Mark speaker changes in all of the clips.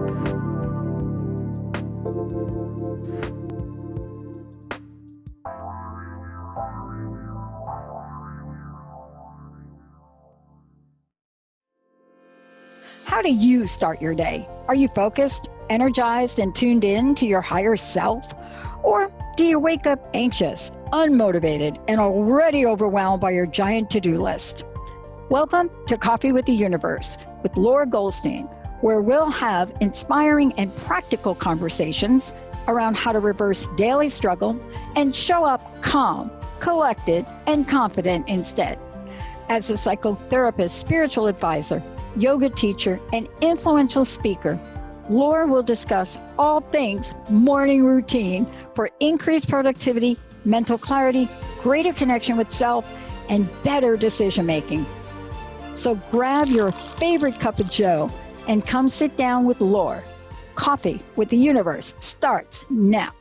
Speaker 1: How do you start your day? Are you focused, energized, and tuned in to your higher self? Or do you wake up anxious, unmotivated, and already overwhelmed by your giant to-do list? Welcome to Coffee with the Universe with Laura Goldstein, where we'll have inspiring and practical conversations around how to reverse daily struggle and show up calm, collected, and confident instead. As a psychotherapist, spiritual advisor, yoga teacher, and influential speaker, Laura will discuss all things morning routine for increased productivity, mental clarity, greater connection with self, and better decision making. So grab your favorite cup of joe and come sit down with Laura. Coffee with the Universe starts now.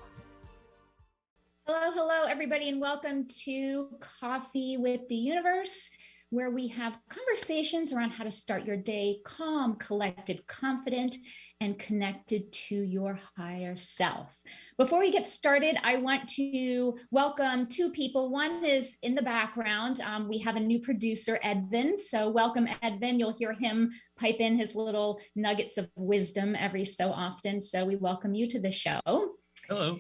Speaker 2: Hello, everybody, and welcome to Coffee with the Universe, where we have conversations around how to start your day calm, collected, confident, and connected to your higher self. Before we get started, I want to welcome two people. One is in the background. We have a new producer, Edvin. So welcome, Edvin. You'll hear him pipe in his little nuggets of wisdom every so often. So we welcome you to the show.
Speaker 3: Hello.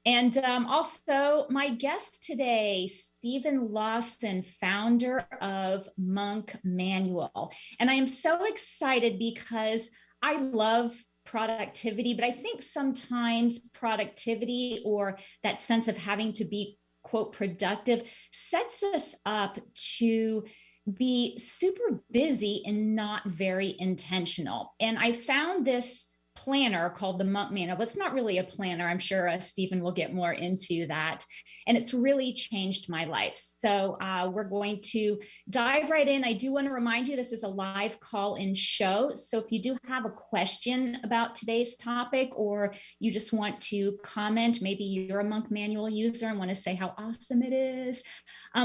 Speaker 2: And also my guest today, Steve Lawson, founder of Monk Manual. And I am so excited because I love productivity, but I think sometimes productivity or that sense of having to be, quote, productive sets us up to be super busy and not very intentional. And I found this planner called the Monk Manual, but it's not really a planner. I'm sure Stephen will get more into that. And it's really changed my life. So we're going to dive right in. I do want to remind you, this is a live call-in show. So if you do have a question about today's topic, or you just want to comment, maybe you're a Monk Manual user and want to say how awesome it is,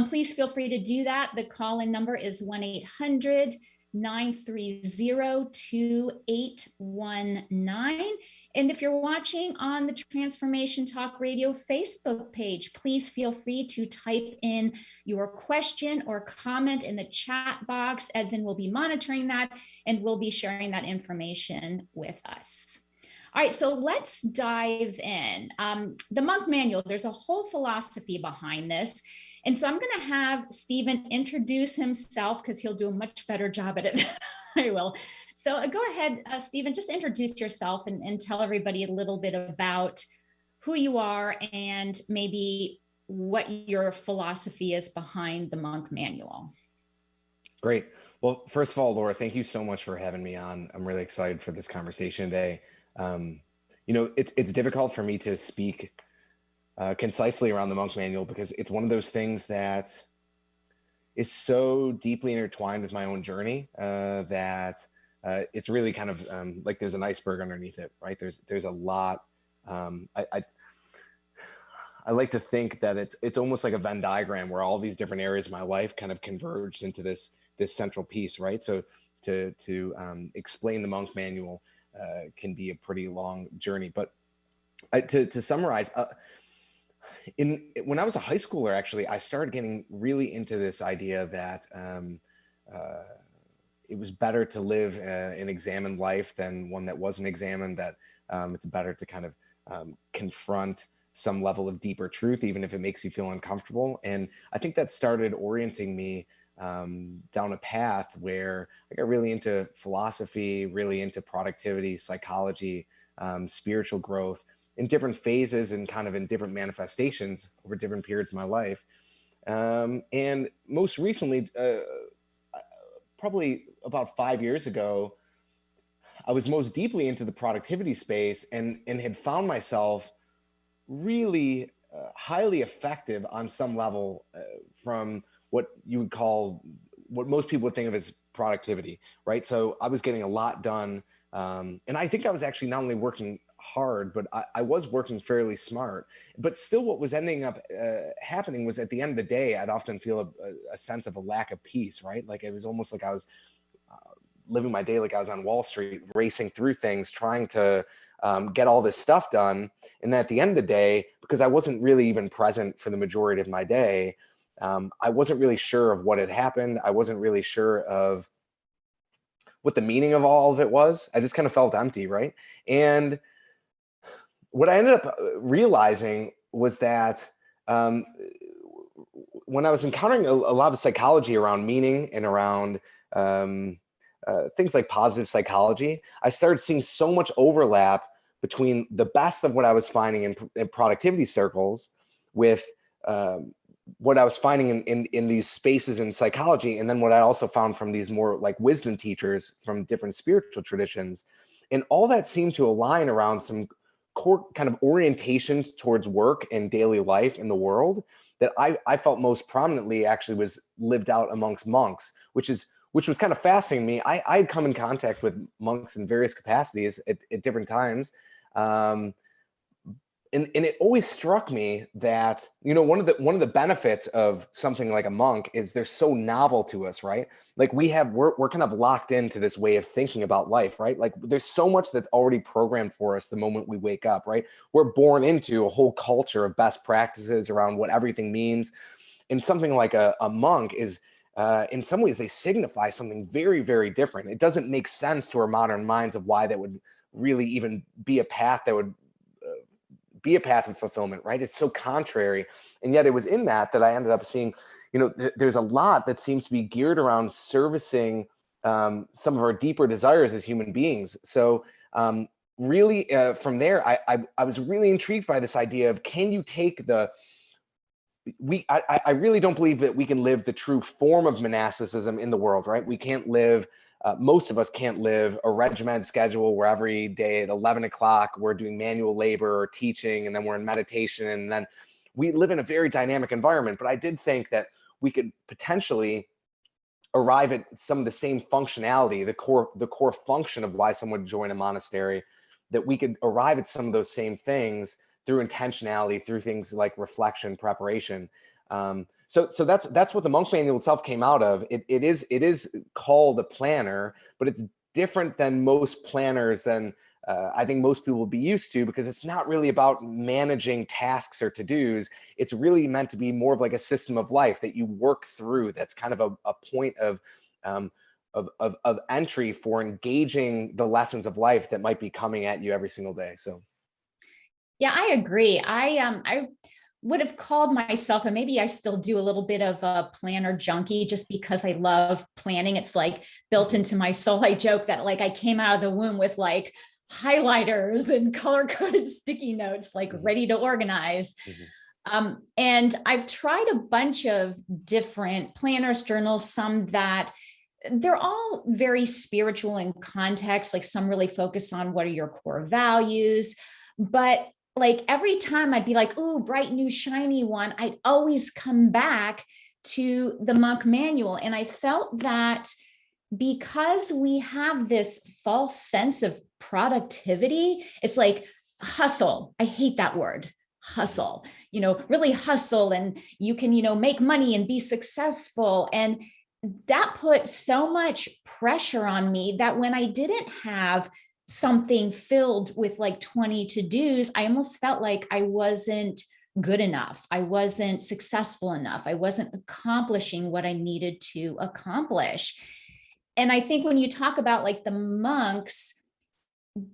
Speaker 2: please feel free to do that. The call-in number is 1-800-930-2819. And if you're watching on the Transformation Talk Radio Facebook page, please feel free to type in your question or comment in the chat box. Edvin will be monitoring that and we'll be sharing that information with us. All right, so let's dive in. The Monk Manual, there's a whole philosophy behind this. And so I'm going to have Stephen introduce himself because he'll do a much better job at it than I will. So go ahead, Stephen, just introduce yourself and tell everybody a little bit about who you are and maybe what your philosophy is behind the Monk Manual.
Speaker 4: Great. Well, first of all, Laura, thank you so much for having me on. I'm really excited for this conversation today. It's difficult for me to speak concisely around the Monk Manual because it's one of those things that is so deeply intertwined with my own journey that it's really kind of like there's an iceberg underneath it, right? There's a lot. I like to think that it's almost like a Venn diagram where all these different areas of my life kind of converged into this central piece, right? So to explain the Monk Manual can be a pretty long journey, but to summarize. When I was a high schooler, actually, I started getting really into this idea that it was better to live an examined life than one that wasn't examined, that it's better to kind of confront some level of deeper truth, even if it makes you feel uncomfortable. And I think that started orienting me down a path where I got really into philosophy, really into productivity, psychology, spiritual growth, in different phases and kind of in different manifestations over different periods of my life. And most recently, probably about 5 years ago, I was most deeply into the productivity space and had found myself really highly effective on some level from what you would call, what most people would think of as productivity, right? So I was getting a lot done. And I think I was actually not only working hard, but I was working fairly smart. But still what was ending up happening was at the end of the day, I'd often feel a sense of a lack of peace, right? Like it was almost like I was living my day like I was on Wall Street, racing through things, trying to get all this stuff done. And then at the end of the day, because I wasn't really even present for the majority of my day, I wasn't really sure of what had happened. I wasn't really sure of what the meaning of all of it was. I just kind of felt empty, right? And what I ended up realizing was that when I was encountering a lot of psychology around meaning and around things like positive psychology, I started seeing so much overlap between the best of what I was finding in productivity circles with what I was finding in these spaces in psychology, and then what I also found from these more like wisdom teachers from different spiritual traditions. And all that seemed to align around some core kind of orientations towards work and daily life in the world that I felt most prominently actually was lived out amongst monks, which was kind of fascinating to me. I had come in contact with monks in various capacities at different times. And it always struck me that, you know, one of the benefits of something like a monk is they're so novel to us, right? Like we're kind of locked into this way of thinking about life, right? Like there's so much that's already programmed for us the moment we wake up, right? We're born into a whole culture of best practices around what everything means. And something like a monk is, in some ways, they signify something very, very different. It doesn't make sense to our modern minds of why that would really even be a path that would be a path of fulfillment, right? It's so contrary. And yet it was in that I ended up seeing, you know, there's a lot that seems to be geared around servicing some of our deeper desires as human beings. So really from there, I was really intrigued by this idea of, can you take I really don't believe that we can live the true form of monasticism in the world, right? We can't live, most of us can't live a regimented schedule where every day at 11 o'clock, we're doing manual labor or teaching, and then we're in meditation. And then we live in a very dynamic environment. But I did think that we could potentially arrive at some of the same functionality, the core function of why someone would join a monastery, that we could arrive at some of those same things through intentionality, through things like reflection, preparation. So that's what the monk manual itself came out of. It is called a planner, but it's different than most planners than I think most people will be used to, because it's not really about managing tasks or to-dos. It's really meant to be more of like a system of life that you work through. That's kind of a point of entry for engaging the lessons of life that might be coming at you every single day. So.
Speaker 2: Yeah, I agree. I would have called myself, and maybe I still do, a little bit of a planner junkie, just because I love planning. It's like built into my soul. I joke that like I came out of the womb with like highlighters and color-coded sticky notes, like ready to organize. And I've tried a bunch of different planners, journals, some that they're all very spiritual in context. Like some really focus on what are your core values, but like every time I'd be like, oh, bright new shiny one, I'd always come back to the monk manual. And I felt that because we have this false sense of productivity, it's like hustle. I hate that word, hustle, really hustle, and you can, make money and be successful. And that put so much pressure on me that when I didn't have something filled with like 20 to-dos, I almost felt like I wasn't good enough. I wasn't successful enough. I wasn't accomplishing what I needed to accomplish. And I think when you talk about like the monks,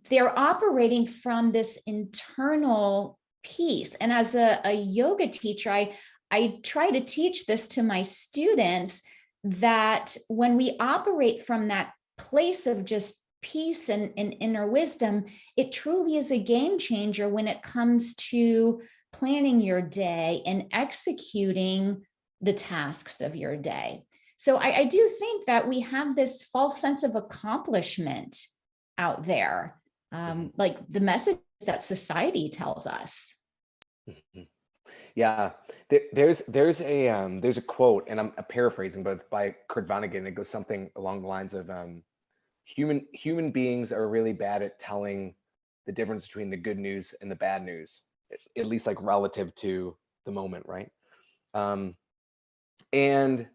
Speaker 2: they're operating from this internal piece. And as a yoga teacher, I try to teach this to my students, that when we operate from that place of just peace and inner wisdom, it truly is a game changer when it comes to planning your day and executing the tasks of your day. So I do think that we have this false sense of accomplishment out there, like the message that society tells us.
Speaker 4: Yeah, there's a quote, and I'm paraphrasing, but by Kurt Vonnegut. It goes something along the lines of human beings are really bad at telling the difference between the good news and the bad news, at least like relative to the moment, right? And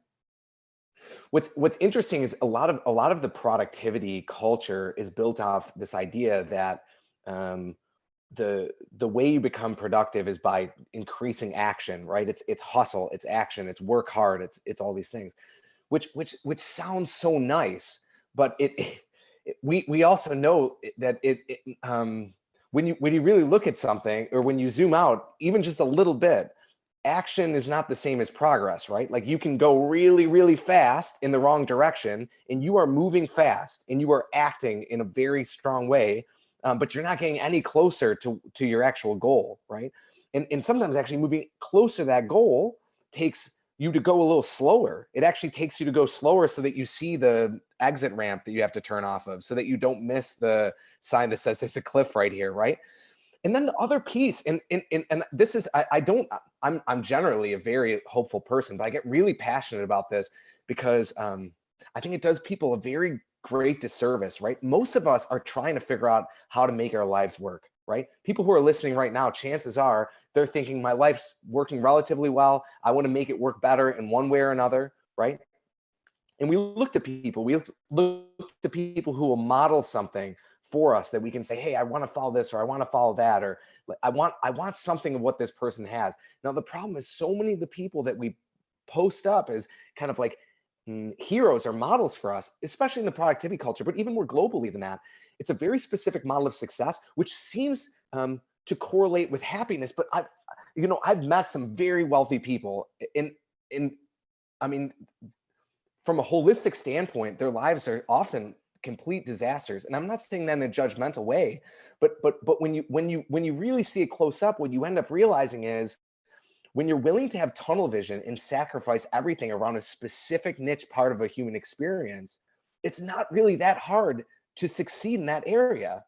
Speaker 4: What's interesting is a lot of the productivity culture is built off this idea that um, the way you become productive is by increasing action, right? It's hustle, it's action, it's work hard, it's all these things, which sounds so nice, but we also know that when you really look at something, or when you zoom out even just a little bit, action is not the same as progress, right? Like you can go really, really fast in the wrong direction, and you are moving fast and you are acting in a very strong way, but you're not getting any closer to your actual goal, right? And sometimes actually moving closer to that goal takes you to go a little slower. It actually takes you to go slower so that you see the exit ramp that you have to turn off of, so that you don't miss the sign that says there's a cliff right here, right? And then the other piece, and this is, I'm generally a very hopeful person, but I get really passionate about this because I think it does people a very great disservice, right? Most of us are trying to figure out how to make our lives work, right? People who are listening right now, chances are they're thinking, my life's working relatively well. I want to make it work better in one way or another, right? And we look to people, who will model something for us that we can say, hey, I want to follow this, or I want to follow that, or I want something of what this person has. Now, the problem is so many of the people that we post up as kind of like heroes or models for us, especially in the productivity culture, but even more globally than that, it's a very specific model of success, which seems to correlate with happiness. But I've met some very wealthy people in I mean, from a holistic standpoint, their lives are often complete disasters. And I'm not saying that in a judgmental way, but when you really see it close up, what you end up realizing is, when you're willing to have tunnel vision and sacrifice everything around a specific niche part of a human experience, it's not really that hard to succeed in that area.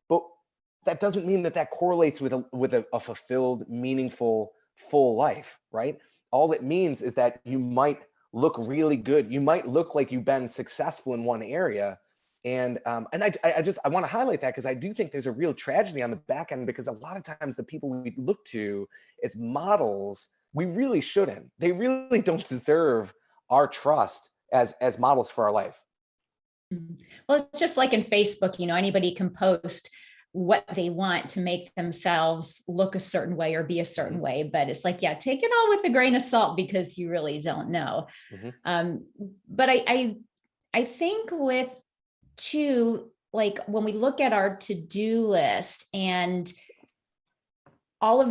Speaker 4: But that doesn't mean that correlates with a fulfilled, meaningful, full life, right? All it means is that you might look really good. You might look like you've been successful in one area. And I want to highlight that, because I do think there's a real tragedy on the back end, because a lot of times the people we look to as models, we really shouldn't. They really don't deserve our trust as models for our life.
Speaker 2: Well, it's just like in Facebook, anybody can post what they want to make themselves look a certain way or be a certain way. But it's like, yeah, take it all with a grain of salt, because you really don't know. But I think with too, like when we look at our to-do list and all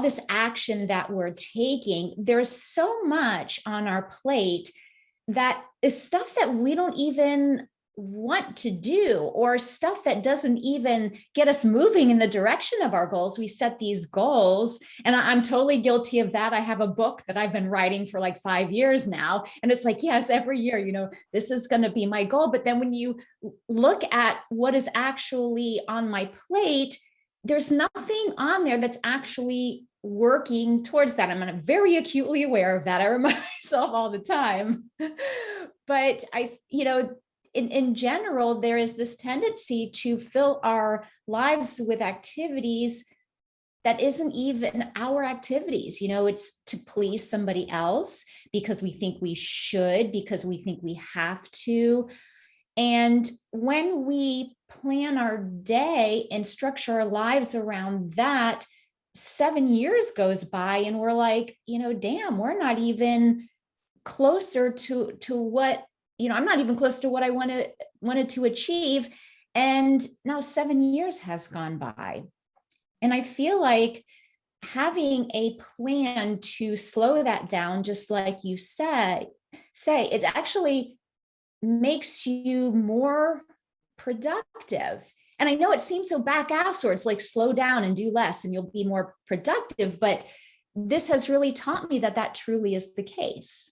Speaker 2: this action that we're taking, there's so much on our plate that is stuff that we don't even want to do, or stuff that doesn't even get us moving in the direction of our goals. We set these goals, and I'm totally guilty of that. I have a book that I've been writing for like 5 years now, and it's like, yes, every year, this is going to be my goal. But then when you look at what is actually on my plate, there's nothing on there that's actually working towards that. I'm very acutely aware of that. I remind myself all the time. But in general, there is this tendency to fill our lives with activities that isn't even our activities. It's to please somebody else, because we think we should, because we think we have to. And when we plan our day and structure our lives around that, 7 years goes by and we're like, damn, we're not even closer to what, I'm not even close to what I wanted to achieve. And now 7 years has gone by. And I feel like having a plan to slow that down, just like you say, it actually makes you more productive. And I know it seems so back-ass, or it's like slow down and do less and you'll be more productive, but this has really taught me that truly is the case.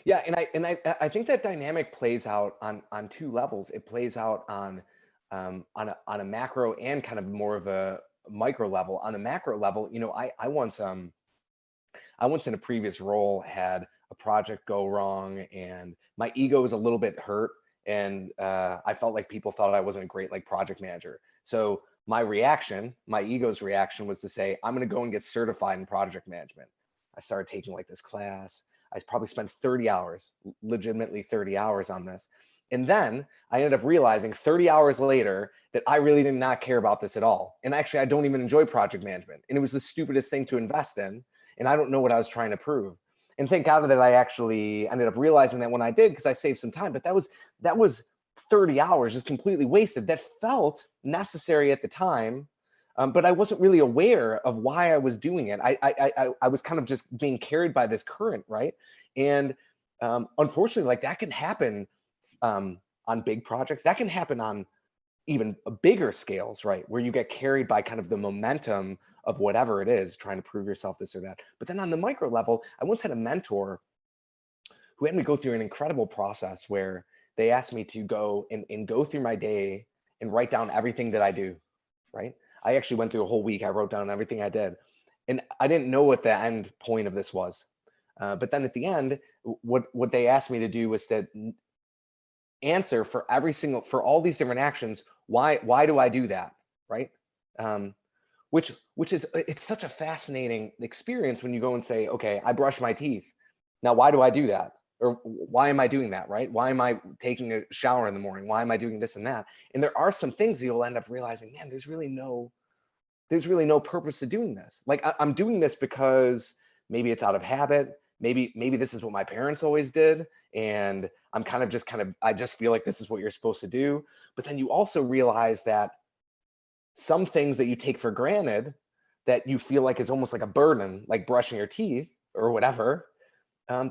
Speaker 4: Yeah, and I think that dynamic plays out on two levels. It plays out on a macro and kind of more of a micro level. On a macro level, I once in a previous role had a project go wrong, and my ego was a little bit hurt, and I felt like people thought I wasn't a great project manager. So my ego's reaction was to say, I'm going to go and get certified in project management. I started taking this class. I probably spent 30 hours, legitimately 30 hours on this. And then I ended up realizing 30 hours later that I really did not care about this at all. And actually, I don't even enjoy project management. And it was the stupidest thing to invest in. And I don't know what I was trying to prove. And thank God that I actually ended up realizing that when I did, because I saved some time. But that was 30 hours just completely wasted. That felt necessary at the time, but I wasn't really aware of why I was doing it. I was kind of just being carried by this current, right? And unfortunately, like that can happen on big projects. That can happen on even bigger scales, right? Where you get carried by kind of the momentum of whatever it is, trying to prove yourself this or that. But then on the micro level, I once had a mentor who had me go through an incredible process where they asked me to go and go through my day and write down everything that I do, right? I actually went through a whole week. I wrote down everything I did. And I didn't know what the end point of this was. But then at the end, what they asked me to do was to answer for for all these different actions, why do I do that, right? Which is, it's such a fascinating experience when you go and say, okay, I brush my teeth. Now, why do I do that? Or why am I doing that, right? Why am I taking a shower in the morning? Why am I doing this and that? And there are some things that you'll end up realizing, man, there's really no purpose to doing this. Like I'm doing this because maybe it's out of habit. Maybe this is what my parents always did. And I'm I just feel like this is what you're supposed to do. But then you also realize that some things that you take for granted that you feel like is almost like a burden, like brushing your teeth or whatever,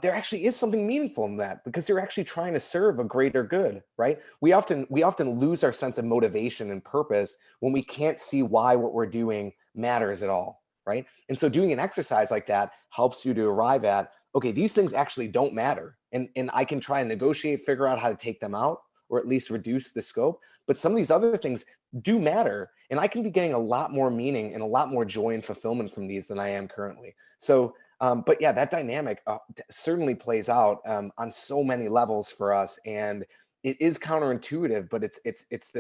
Speaker 4: there actually is something meaningful in that because you're actually trying to serve a greater good, right? We often lose our sense of motivation and purpose when we can't see why what we're doing matters at all, right? And so doing an exercise like that helps you to arrive at, okay, these things actually don't matter. And I can try and negotiate, figure out how to take them out or at least reduce the scope. But some of these other things do matter. And I can be getting a lot more meaning and a lot more joy and fulfillment from these than I am currently. So but yeah, that dynamic certainly plays out on so many levels for us, and it is counterintuitive. But it's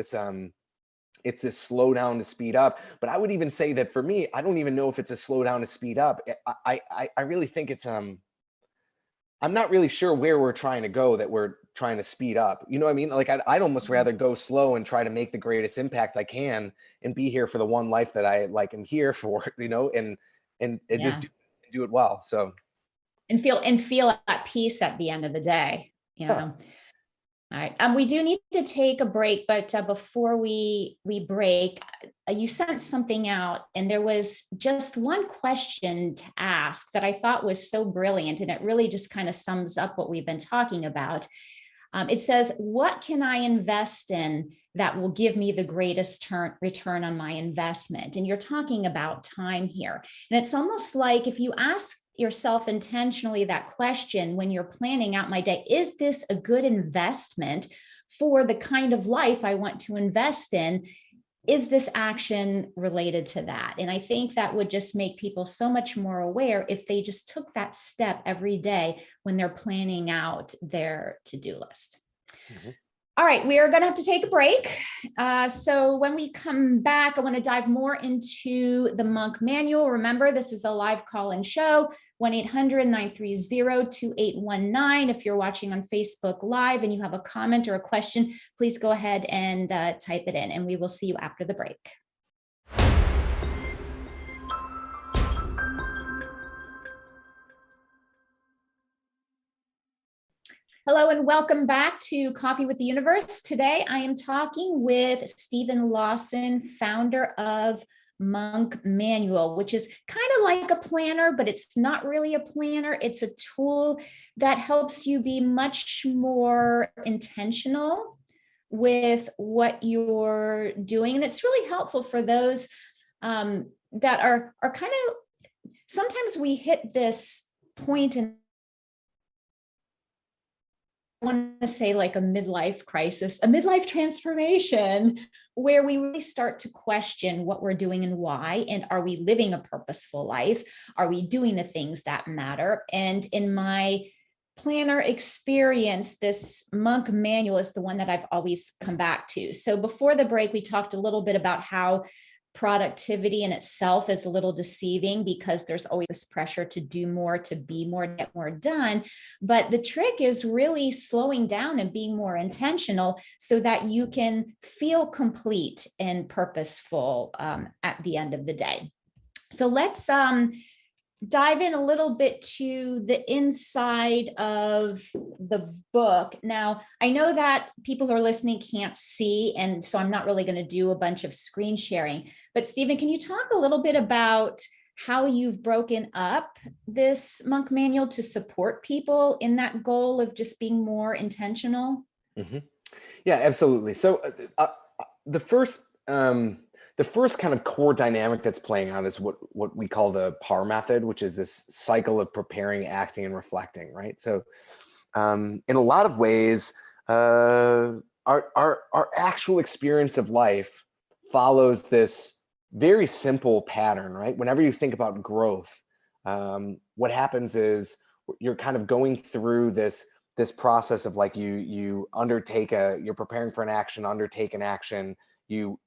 Speaker 4: this slow down to speed up. But I would even say that for me, I don't even know if it's a slow down to speed up. I really think it's I'm not really sure where we're trying to go that we're trying to speed up. You know what I mean? Like I'd almost rather go slow and try to make the greatest impact I can and be here for the one life that I like am here for. You know, and
Speaker 2: Yeah.
Speaker 4: just do it well. So
Speaker 2: and feel at peace at the end of the day. You know. All right. We do need to take a break, but before we break, you sent something out, and there was just one question to ask that I thought was so brilliant, and it really just kind of sums up what we've been talking about. It says, "What can I invest in that will give me the greatest return on my investment?" And you're talking about time here, and it's almost like if you ask yourself intentionally that question when you're planning out my day, is this a good investment for the kind of life I want to invest in? Is this action related to that? And I think that would just make people so much more aware if they just took that step every day when they're planning out their to-do list. Mm-hmm. All right, we are going to have to take a break. So when we come back, I want to dive more into the Monk Manual. Remember, this is a live call-in show, 1-800-930-2819. If you're watching on Facebook Live and you have a comment or a question, please go ahead and type it in, and we will see you after the break. Hello and welcome back to Coffee with the Universe. Today I am talking with Steve Lawson, founder of Monk Manual, which is kind of like a planner, but it's not really a planner. It's a tool that helps you be much more intentional with what you're doing. And it's really helpful for those that are kind of, sometimes we hit this point in, I want to say like a midlife crisis, a midlife transformation, where we really start to question what we're doing and why, and are we living a purposeful life? Are we doing the things that matter? And in my planner experience, this Monk Manual is the one that I've always come back to. So before the break, we talked a little bit about how productivity in itself is a little deceiving because there's always this pressure to do more, to be more, to get more done. But the trick is really slowing down and being more intentional so that you can feel complete and purposeful at the end of the day. So let's dive in a little bit to the inside of the book. Now, I know that people who are listening can't see, and so I'm not really going to do a bunch of screen sharing. But Stephen, can you talk a little bit about how you've broken up this monk manual to support people in that goal of just being more intentional?
Speaker 4: Mm-hmm. Yeah, absolutely. So the first kind of core dynamic that's playing out is what we call the PAR method, which is this cycle of preparing, acting, and reflecting, right? So in a lot of ways, our actual experience of life follows this very simple pattern, right? Whenever you think about growth, what happens is you're kind of going through this process of like you're preparing for an action, undertake an action, you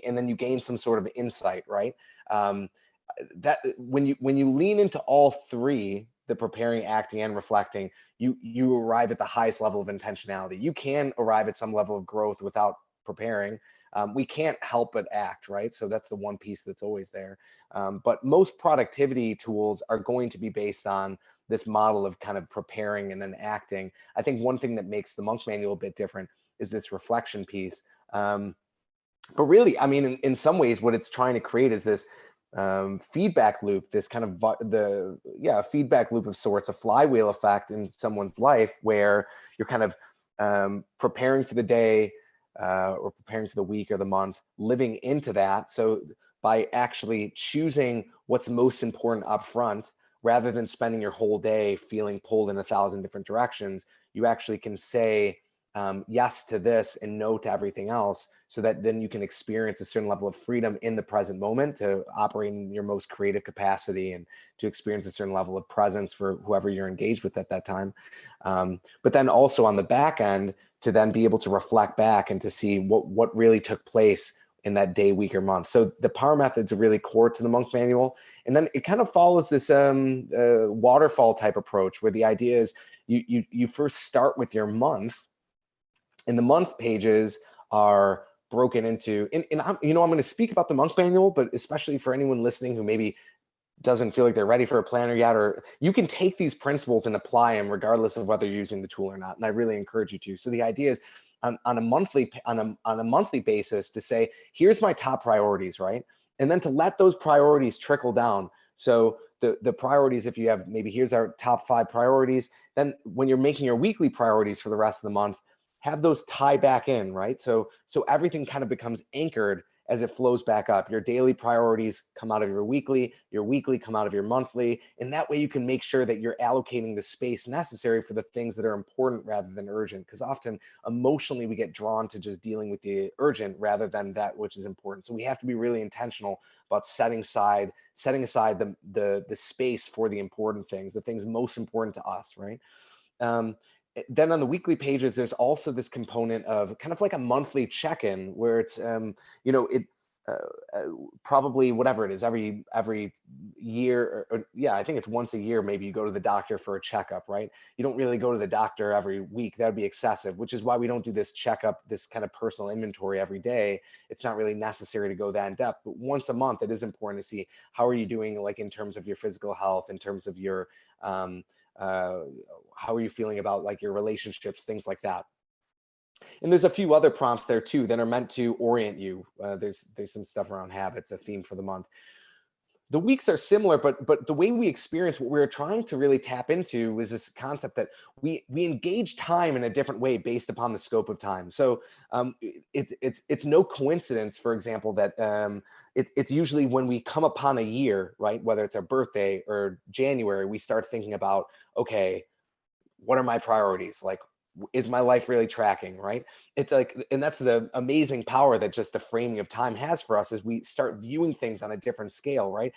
Speaker 4: and then you gain some sort of insight, right? That when you lean into all three, the preparing, acting, and reflecting, you arrive at the highest level of intentionality. You can arrive at some level of growth without preparing. We can't help but act, right? So that's the one piece that's always there. But most productivity tools are going to be based on this model of kind of preparing and then acting. I think one thing that makes the monk manual a bit different is this reflection piece. But really, I mean, in some ways, what it's trying to create is this feedback loop, this kind of feedback loop of sorts, a flywheel effect in someone's life where you're kind of preparing for the day or preparing for the week or the month, living into that. So by actually choosing what's most important up front, rather than spending your whole day feeling pulled in 1,000 different directions, you actually can say yes to this and no to everything else, so that then you can experience a certain level of freedom in the present moment to operate in your most creative capacity and to experience a certain level of presence for whoever you're engaged with at that time. But then also on the back end, to then be able to reflect back and to see what really took place in that day, week, or month. So the PAR methods are really core to the monk manual. And then it kind of follows this waterfall type approach where the idea is you first start with your month, and the month pages are broken into, and I'm going to speak about the monk manual, but especially for anyone listening who maybe doesn't feel like they're ready for a planner yet, or you can take these principles and apply them regardless of whether you're using the tool or not. And I really encourage you to. So the idea is on a monthly basis to say, here's my top priorities, right? And then to let those priorities trickle down. So the priorities, if you have, maybe here's our top 5 priorities, then when you're making your weekly priorities for the rest of the month, have those tie back in, right? So everything kind of becomes anchored as it flows back up. Your daily priorities come out of your weekly come out of your monthly, and that way you can make sure that you're allocating the space necessary for the things that are important rather than urgent, because often emotionally we get drawn to just dealing with the urgent rather than that which is important. So we have to be really intentional about setting aside the space for the important things, the things most important to us, right? Then on the weekly pages, there's also this component of kind of like a monthly check-in where it's, probably whatever it is, every year, I think it's once a year, maybe you go to the doctor for a checkup, right? You don't really go to the doctor every week. That would be excessive, which is why we don't do this checkup, this kind of personal inventory every day. It's not really necessary to go that in depth, but once a month, it is important to see how are you doing, like in terms of your physical health, in terms of your, how are you feeling about like your relationships, things like that. And there's a few other prompts there too that are meant to orient you. There's some stuff around habits, a theme for the month. The weeks are similar, but the way we experience what we're trying to really tap into is this concept that we engage time in a different way based upon the scope of time. So it's no coincidence, for example, that it's usually when we come upon a year, right? Whether it's our birthday or January, we start thinking about, okay, what are my priorities? Like, is my life really tracking, right? It's like, and that's the amazing power that just the framing of time has for us, is we start viewing things on a different scale, right?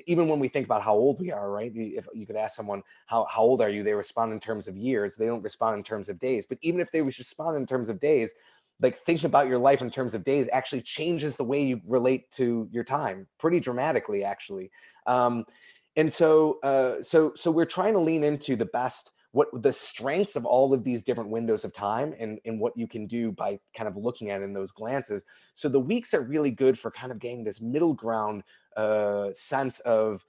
Speaker 4: Even when we think about how old we are, right? If you could ask someone, how old are you? They respond in terms of years. They don't respond in terms of days. But even if they respond in terms of days, like thinking about your life in terms of days actually changes the way you relate to your time pretty dramatically, actually. And so we're trying to lean into what the strengths of all of these different windows of time, and what you can do by kind of looking at it in those glances. So the weeks are really good for kind of getting this middle ground sense of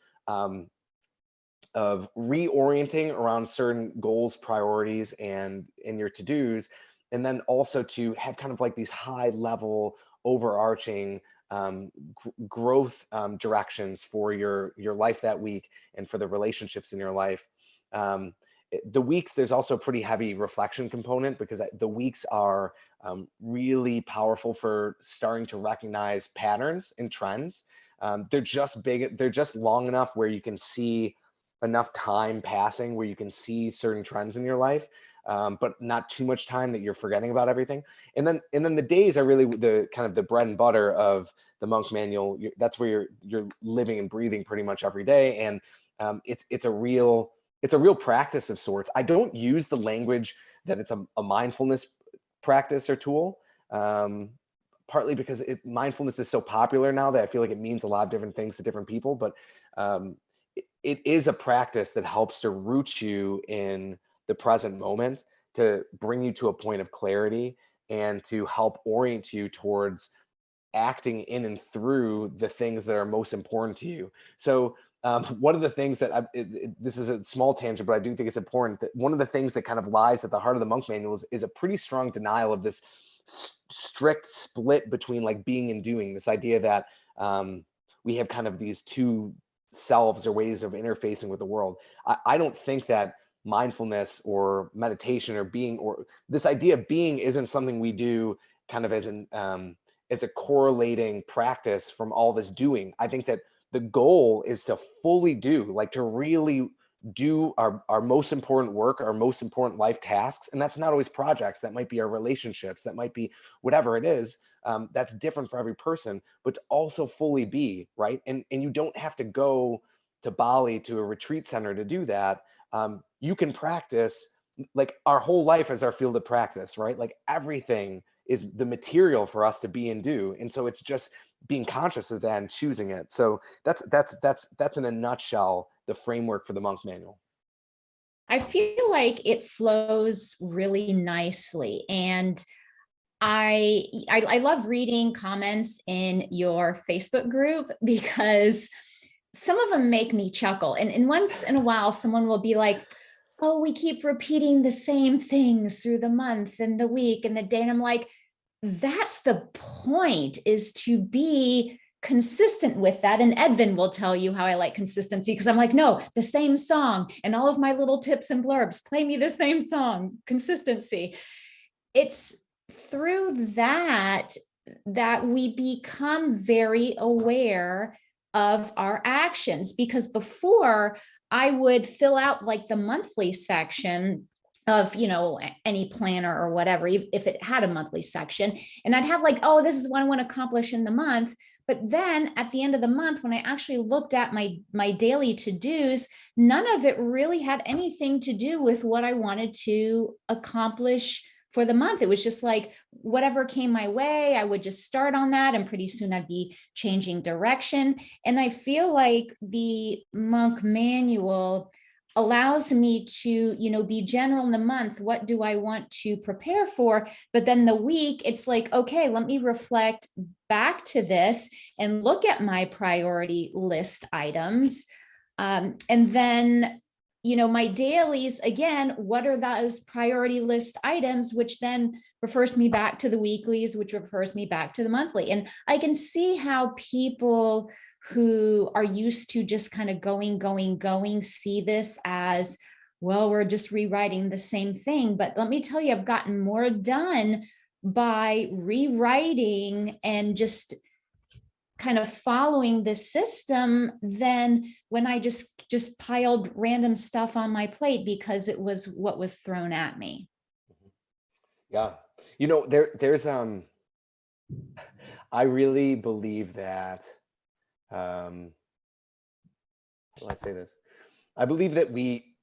Speaker 4: reorienting around certain goals, priorities, and in your to-dos, and then also to have kind of like these high level overarching growth directions for your life that week and for the relationships in your life. The weeks, there's also a pretty heavy reflection component, because the weeks are really powerful for starting to recognize patterns and trends. They're just long enough where you can see enough time passing where you can see certain trends in your life, but not too much time that you're forgetting about everything. And then the days are really the kind of the bread and butter of the Monk Manual. That's where you're living and breathing pretty much every day, and it's a real practice of sorts. I don't use the language that it's a mindfulness practice or tool, partly because mindfulness is so popular now that I feel like it means a lot of different things to different people, but it is a practice that helps to root you in the present moment, to bring you to a point of clarity, and to help orient you towards acting in and through the things that are most important to you. So one of the things that this is a small tangent, but I do think it's important, that one of the things that kind of lies at the heart of the Monk Manual is a pretty strong denial of this strict split between like being and doing. This idea that we have kind of these two selves or ways of interfacing with the world. I don't think that mindfulness or meditation or being, or this idea of being, isn't something we do kind of as a correlating practice from all this doing. I think that the goal is to fully do, like to really do our most important work, our most important life tasks. And that's not always projects. That might be our relationships. That might be whatever it is. That's different for every person, but to also fully be, right? And you don't have to go to Bali, to a retreat center, to do that. You can practice, like our whole life is our field of practice, right? Like everything is the material for us to be and do. And so it's just being conscious of that and choosing it. So that's in a nutshell the framework for the Monk Manual.
Speaker 2: I feel like it flows really nicely. And I love reading comments in your Facebook group, because some of them make me chuckle. And once in a while, someone will be like, oh, we keep repeating the same things through the month and the week and the day. And I'm like, that's the point, is to be consistent with that. And Edvin will tell you how I like consistency, because I'm like, no, the same song, and all of my little tips and blurbs, play me the same song, consistency. It's through that we become very aware of our actions, because before I would fill out like the monthly section of, any planner or whatever, if it had a monthly section, and I'd have like, oh, this is what I want to accomplish in the month. But then at the end of the month, when I actually looked at my daily to-dos, none of it really had anything to do with what I wanted to accomplish for the month. It was just like whatever came my way, I would just start on that, and pretty soon I'd be changing direction. And I feel like the Monk Manual allows me to, be general in the month. What do I want to prepare for? But then the week, it's like, okay, let me reflect back to this and look at my priority list items. And then, my dailies, again, what are those priority list items, which then refers me back to the weeklies, which refers me back to the monthly. And I can see how people who are used to just kind of going, see this as, well, we're just rewriting the same thing. But let me tell you, I've gotten more done by rewriting and just kind of following the system than when I just piled random stuff on my plate because it was what was thrown at me.
Speaker 4: Yeah. There's I really believe that how do I say this? I believe that we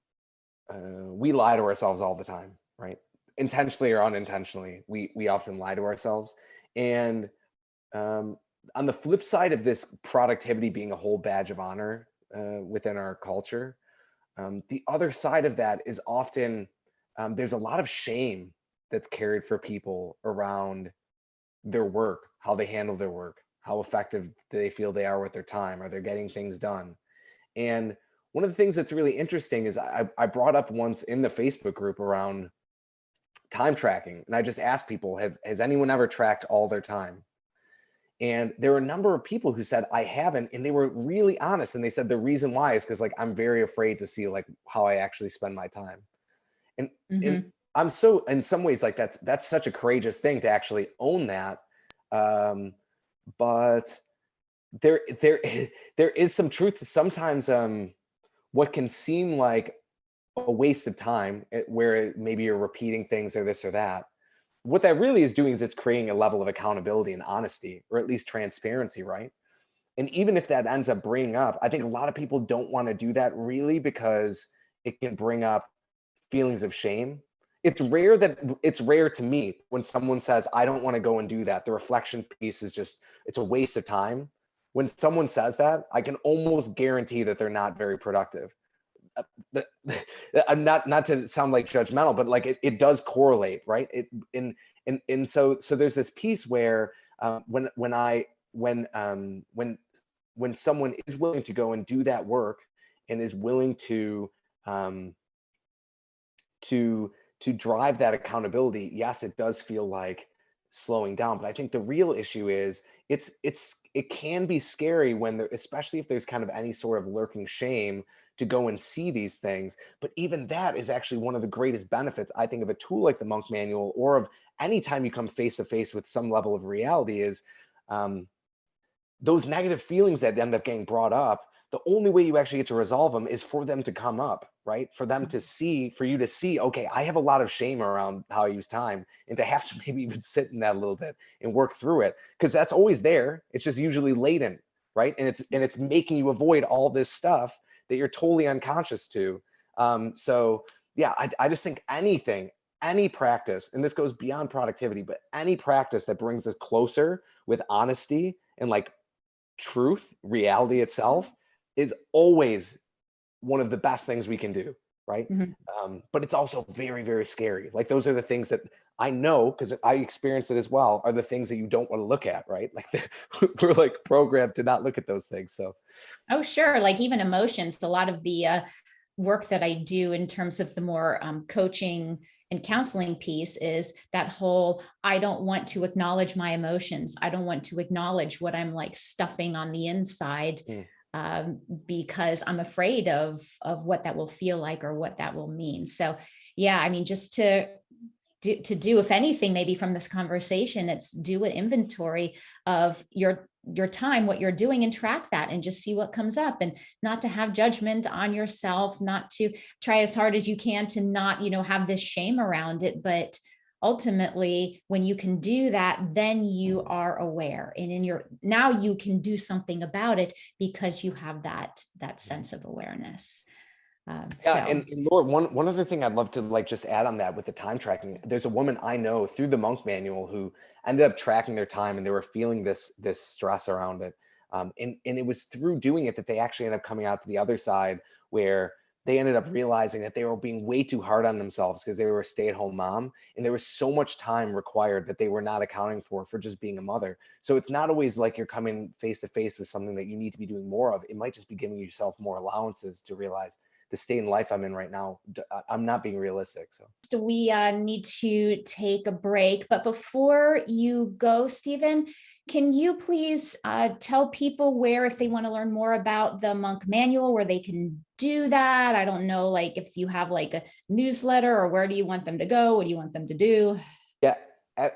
Speaker 4: lie to ourselves all the time, right? intentionally or unintentionally, we often lie to ourselves. And on the flip side of this productivity being a whole badge of honor within our culture, the other side of that is often there's a lot of shame that's carried for people around their work, how they handle their work, how effective they feel they are with their time, are they getting things done. And one of the things that's really interesting is I brought up once in the Facebook group around time tracking, and I just asked people, has anyone ever tracked all their time? And there were a number of people who said, I haven't. And they were really honest. And they said the reason why is because like, I'm very afraid to see like how I actually spend my time. And I'm so, in some ways, like that's such a courageous thing to actually own that. But there is some truth to sometimes what can seem like a waste of time where maybe you're repeating things or this or that. What that really is doing is it's creating a level of accountability and honesty, or at least transparency, right? And even if that ends up bringing up, I think a lot of people don't want to do that really because it can bring up feelings of shame. It's rare to me when someone says, I don't want to go and do that. The reflection piece is just, it's a waste of time. When someone says that, I can almost guarantee that they're not very productive. I'm not to sound like judgmental, but like it does correlate, right? And so there's this piece where when someone is willing to go and do that work and is willing to drive that accountability, yes, it does feel like slowing down. But I think the real issue is it can be scary when there, especially if there's kind of any sort of lurking shame to go and see these things. But even that is actually one of the greatest benefits, I think, of a tool like the Monk Manual, or of any time you come face to face with some level of reality, is those negative feelings that end up getting brought up. The only way you actually get to resolve them is for them to come up, right? For them to see, for you to see, okay, I have a lot of shame around how I use time, and to have to maybe even sit in that a little bit and work through it, because that's always there. It's just usually latent, right? And it's making you avoid all this stuff that you're totally unconscious to. So yeah, I just think any practice, and this goes beyond productivity, but any practice that brings us closer with honesty and like truth, reality itself, is always one of the best things we can do, right? But it's also very, very scary. Like those are the things that I know, because I experienced it as well, are the things that you don't want to look at, right? Like we're like programmed to not look at those things. So,
Speaker 2: oh, sure. Like even emotions, a lot of the work that I do in terms of the more coaching and counseling piece is that whole, I don't want to acknowledge my emotions. I don't want to acknowledge what I'm like stuffing on the inside. Because I'm afraid of what that will feel like or what that will mean. So yeah, I mean, just to do, if anything, maybe from this conversation, it's do an inventory of your time, what you're doing, and track that and just see what comes up, and not to have judgment on yourself, not to try as hard as you can to not, have this shame around it. But ultimately, when you can do that, then you are aware, and now you can do something about it because you have that sense of awareness.
Speaker 4: Yeah, and Laura, one other thing I'd love to like just add on that with the time tracking. There's a woman I know through the Monk Manual who ended up tracking their time, and they were feeling this stress around it. And it was through doing it that they actually ended up coming out to the other side, where they ended up realizing that they were being way too hard on themselves because they were a stay-at-home mom, and there was so much time required that they were not accounting for just being a mother. So it's not always like you're coming face to face with something that you need to be doing more of. It might just be giving yourself more allowances to realize the state in life I'm in right now, I'm not being realistic.
Speaker 2: So we need to take a break. But before you go, Stephen, can you please tell people where, if they want to learn more about the Monk Manual, where they can do that? I don't know, like if you have like a newsletter, or where do you want them to go? What do you want them to do?
Speaker 4: Yeah,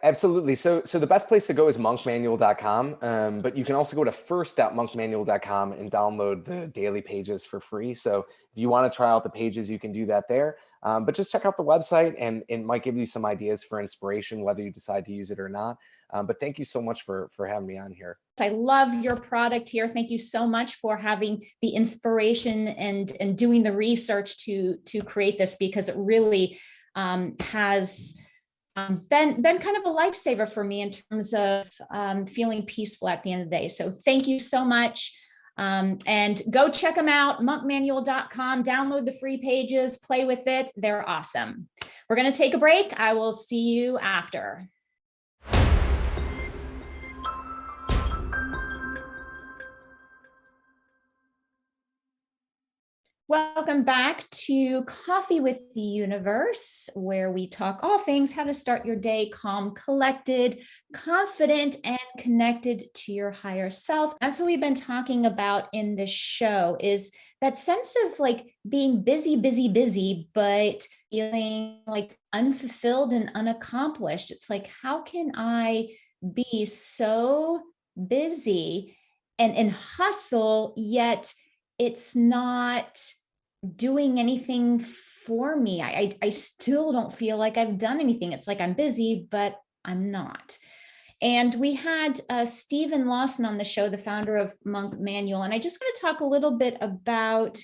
Speaker 4: absolutely. So the best place to go is monkmanual.com. But you can also go to first.monkmanual.com and download the daily pages for free. So if you want to try out the pages, you can do that there. But just check out the website, and it might give you some ideas for inspiration, whether you decide to use it or not. But thank you so much for having me on here.
Speaker 2: I love your product here. Thank you so much for having the inspiration and doing the research to create this, because it really has been kind of a lifesaver for me in terms of feeling peaceful at the end of the day. So thank you so much. And go check them out, monkmanual.com, download the free pages, play with it. They're awesome. We're going to take a break. I will see you after. Welcome back to Coffee with the Universe, where we talk all things how to start your day calm, collected, confident, and connected to your higher self. That's what we've been talking about in this show, is that sense of like being busy, but feeling like unfulfilled and unaccomplished. It's like, how can I be so busy and hustle, yet it's not doing anything for me? I still don't feel like I've done anything. It's like I'm busy, but I'm not. And we had Stephen Lawson on the show, the founder of Monk Manual. And I just want to talk a little bit about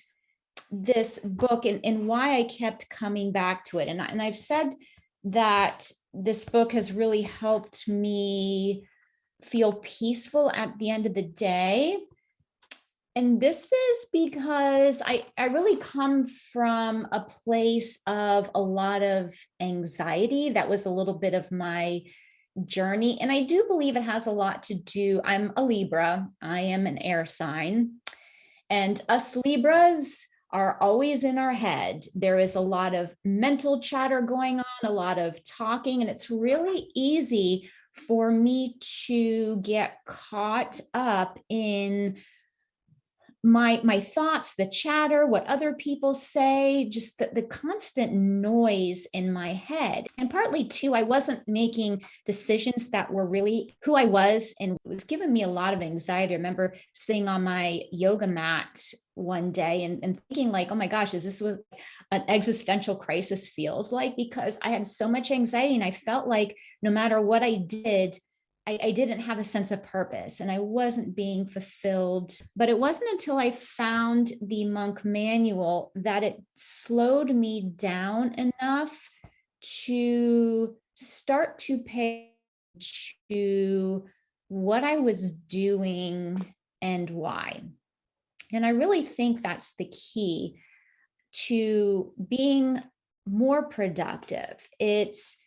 Speaker 2: this book and why I kept coming back to it. And I've said that this book has really helped me feel peaceful at the end of the day. And this is because I really come from a place of a lot of anxiety. That was a little bit of my journey. And I do believe it has a lot to do. I'm a Libra. I am an air sign. And us Libras are always in our head. There is a lot of mental chatter going on, a lot of talking, and it's really easy for me to get caught up in my thoughts, the chatter, what other people say, just the constant noise in my head. And partly too, I wasn't making decisions that were really who I was, and it was giving me a lot of anxiety. I remember sitting on my yoga mat one day and thinking like, oh my gosh, is this what an existential crisis feels like? Because I had so much anxiety and I felt like no matter what I did, I didn't have a sense of purpose and I wasn't being fulfilled. But it wasn't until I found the Monk Manual that it slowed me down enough to start to pay attention to what I was doing and why. And I really think that's the key to being more productive. It's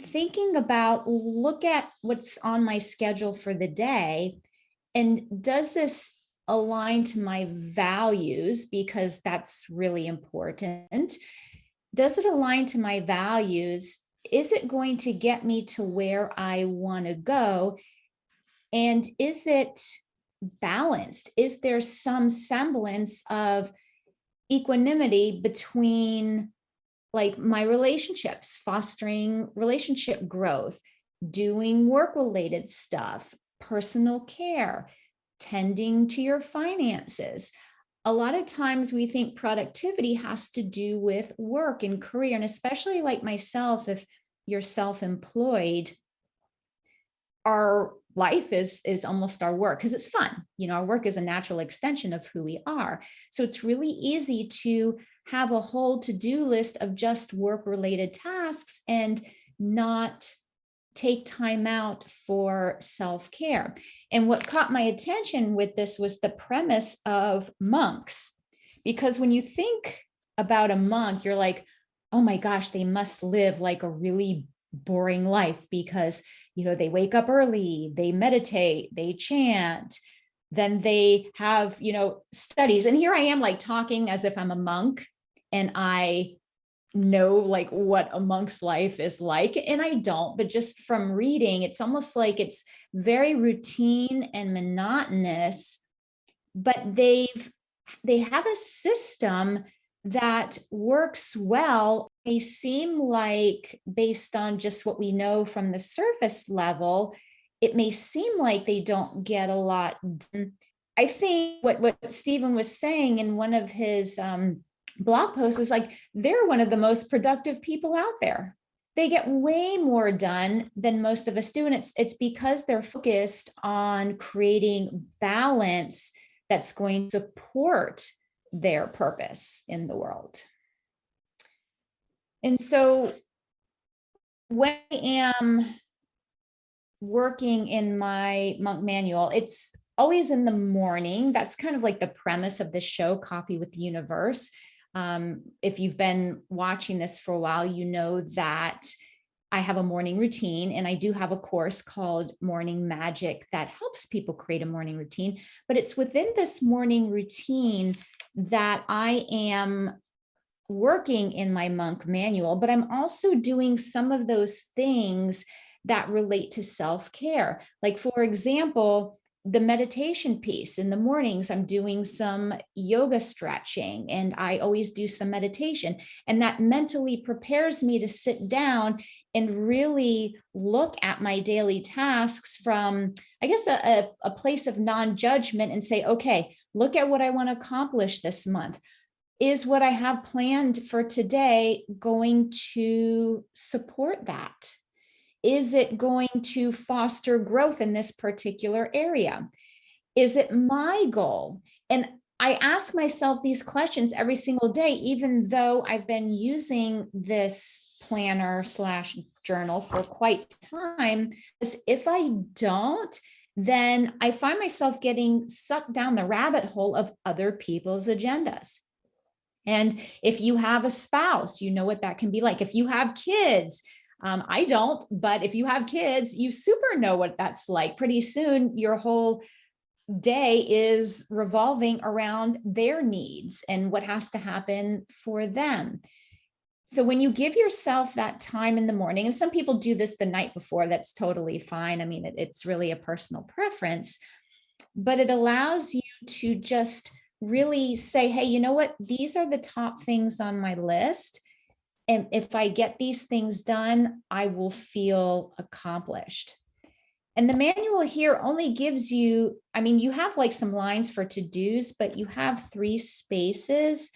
Speaker 2: thinking about, look at what's on my schedule for the day, and does this align to my values? Because that's really important. Does it align to my values? Is it going to get me to where I want to go? And is it balanced? Is there some semblance of equanimity between like my relationships, fostering relationship growth, doing work-related stuff, personal care, tending to your finances? A lot of times we think productivity has to do with work and career, and especially like myself, if you're self-employed, our life is almost our work because it's fun. You know, our work is a natural extension of who we are. So it's really easy to have a whole to-do list of just work-related tasks and not take time out for self-care. And what caught my attention with this was the premise of monks. Because when you think about a monk, you're like, oh my gosh, they must live like a really boring life because, you know, they wake up early, they meditate, they chant, then they have, you know, studies. And here I am like talking as if I'm a monk and I know like what a monk's life is like. And I don't, but just from reading, it's almost like it's very routine and monotonous, but they have a system that works well. They seem like, based on just what we know from the surface level, it may seem like they don't get a lot done. I think what Stephen was saying in one of his blog posts is like, they're one of the most productive people out there. They get way more done than most of us do. And it's because they're focused on creating balance that's going to support their purpose in the world. And so when I am working in my monk manual, it's always in the morning. That's kind of like the premise of the show, Coffee with the Universe. If you've been watching this for a while, you know that I have a morning routine, and I do have a course called Morning Magic that helps people create a morning routine. But it's within this morning routine that I am working in my monk manual, but I'm also doing some of those things that relate to self-care. Like, for example, the meditation piece in the mornings, I'm doing some yoga stretching, and I always do some meditation. And that mentally prepares me to sit down and really look at my daily tasks from, I guess, a place of non-judgment, and say, okay, look at what I want to accomplish this month. Is what I have planned for today going to support that? Is it going to foster growth in this particular area? Is it my goal? And I ask myself these questions every single day, even though I've been using this planner / journal for quite some time. Because if I don't, then I find myself getting sucked down the rabbit hole of other people's agendas. And if you have a spouse, you know what that can be like. If you have kids, I don't, but if you have kids, you super know what that's like. Pretty soon, your whole day is revolving around their needs and what has to happen for them. So when you give yourself that time in the morning, and some people do this the night before, that's totally fine. I mean, it's really a personal preference, but it allows you to just really say, hey, you know what? These are the top things on my list. And if I get these things done, I will feel accomplished. And the manual here only gives you, I mean, you have like some lines for to-dos, but you have 3 spaces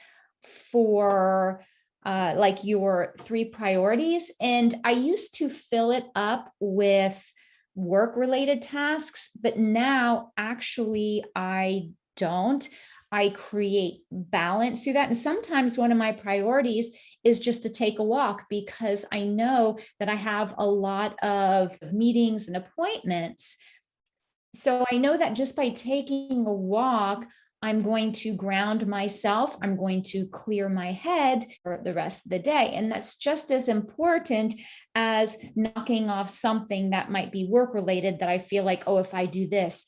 Speaker 2: for like your 3 priorities. And I used to fill it up with work-related tasks, but now actually I don't. I create balance through that. And sometimes one of my priorities is just to take a walk, because I know that I have a lot of meetings and appointments. So I know that just by taking a walk, I'm going to ground myself. I'm going to clear my head for the rest of the day. And that's just as important as knocking off something that might be work related that I feel like, oh, if I do this,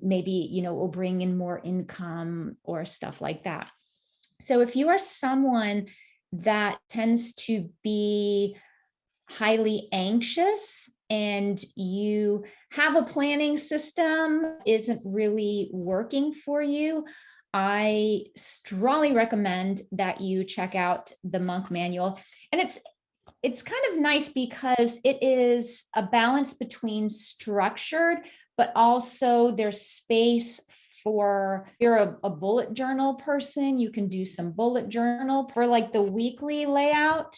Speaker 2: maybe, it will bring in more income or stuff like that. So if you are someone that tends to be highly anxious and you have a planning system isn't really working for you, I strongly recommend that you check out the Monk Manual. And it's kind of nice because it is a balance between structured, but also there's space for, if you're a bullet journal person, you can do some bullet journal. For like the weekly layout,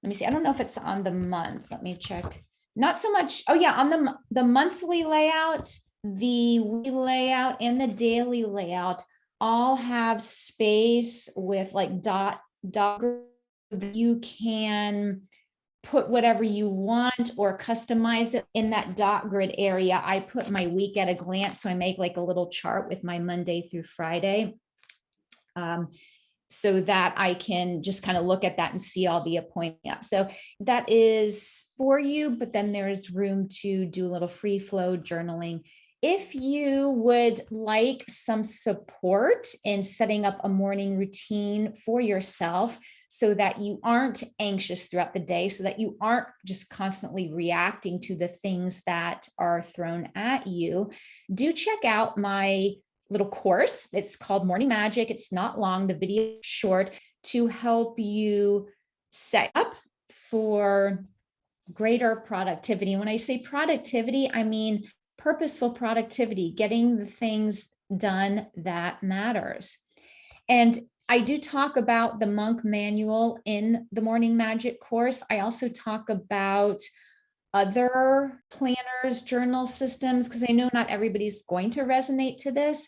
Speaker 2: let me see, I don't know if it's on the month. Let me check. Not so much. Oh yeah, on the monthly layout, the weekly layout, and the daily layout all have space with like dot. You can put whatever you want or customize it in that dot grid area. I put my week at a glance, so I make like a little chart with my Monday through Friday. So that I can just kind of look at that and see all the appointments. So that is for you, but then there's room to do a little free flow journaling. If you would like some support in setting up a morning routine for yourself so that you aren't anxious throughout the day, so that you aren't just constantly reacting to the things that are thrown at you, do check out my little course. It's called Morning Magic. It's not long, the video is short, to help you set up for greater productivity. When I say productivity, I mean purposeful productivity, getting the things done that matters. And I do talk about the Monk Manual in the Morning Magic course. I also talk about other planners, journal systems, because I know not everybody's going to resonate to this.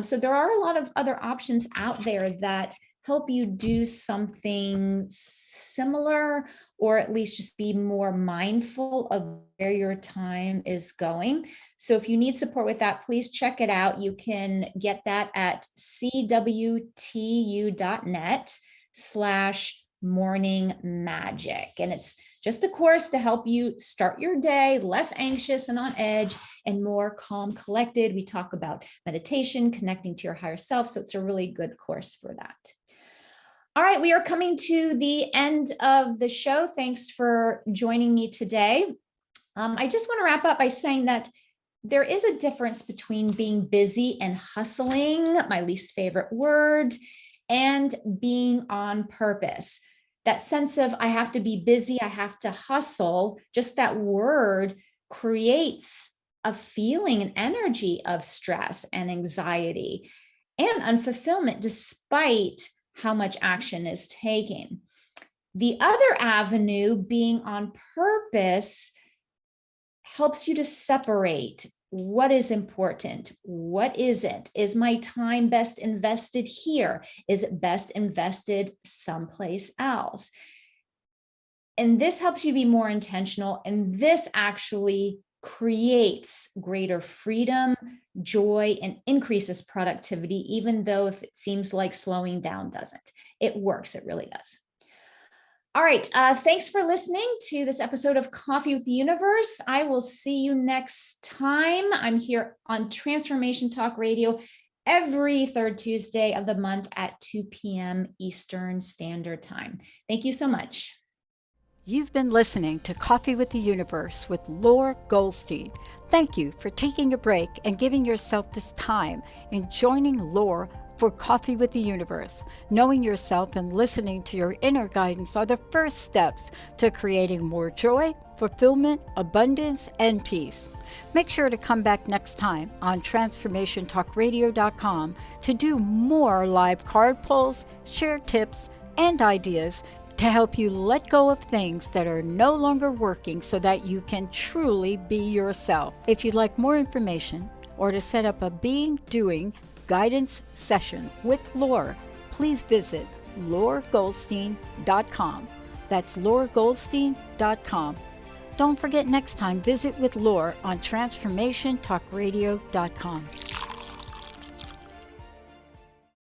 Speaker 2: So there are a lot of other options out there that help you do something similar or at least just be more mindful of where your time is going. So if you need support with that, please check it out. You can get that at cwtu.net/morning magic. And it's just a course to help you start your day less anxious and on edge and more calm, collected. We talk about meditation, connecting to your higher self. So it's a really good course for that. All right, we are coming to the end of the show. Thanks for joining me today. I just want to wrap up by saying that there is a difference between being busy and hustling, my least favorite word, and being on purpose. That sense of I have to be busy, I have to hustle, just that word creates a feeling, an energy of stress and anxiety and unfulfillment, despite how much action is taken. The other avenue, being on purpose, helps you to separate what is important, what isn't. Is my time best invested here? Is it best invested someplace else? And this helps you be more intentional. And this actually creates greater freedom, joy, and increases productivity, even though if it seems like slowing down doesn't. It works, it really does. All right, thanks for listening to this episode of Coffee with the Universe. I will see you next time. I'm here on Transformation Talk Radio every third Tuesday of the month at 2 p.m. Eastern Standard Time. Thank you so much.
Speaker 1: You've been listening to Coffee with the Universe with Laura Goldstein. Thank you for taking a break and giving yourself this time and joining Laura for Coffee with the Universe. Knowing yourself and listening to your inner guidance are the first steps to creating more joy, fulfillment, abundance, and peace. Make sure to come back next time on transformationtalkradio.com to do more live card pulls, share tips, and ideas to help you let go of things that are no longer working so that you can truly be yourself. If you'd like more information or to set up a being, doing, guidance session with Laura, please visit lauragoldstein.com. That's lauragoldstein.com. Don't forget, next time, visit with Laura on transformationtalkradio.com.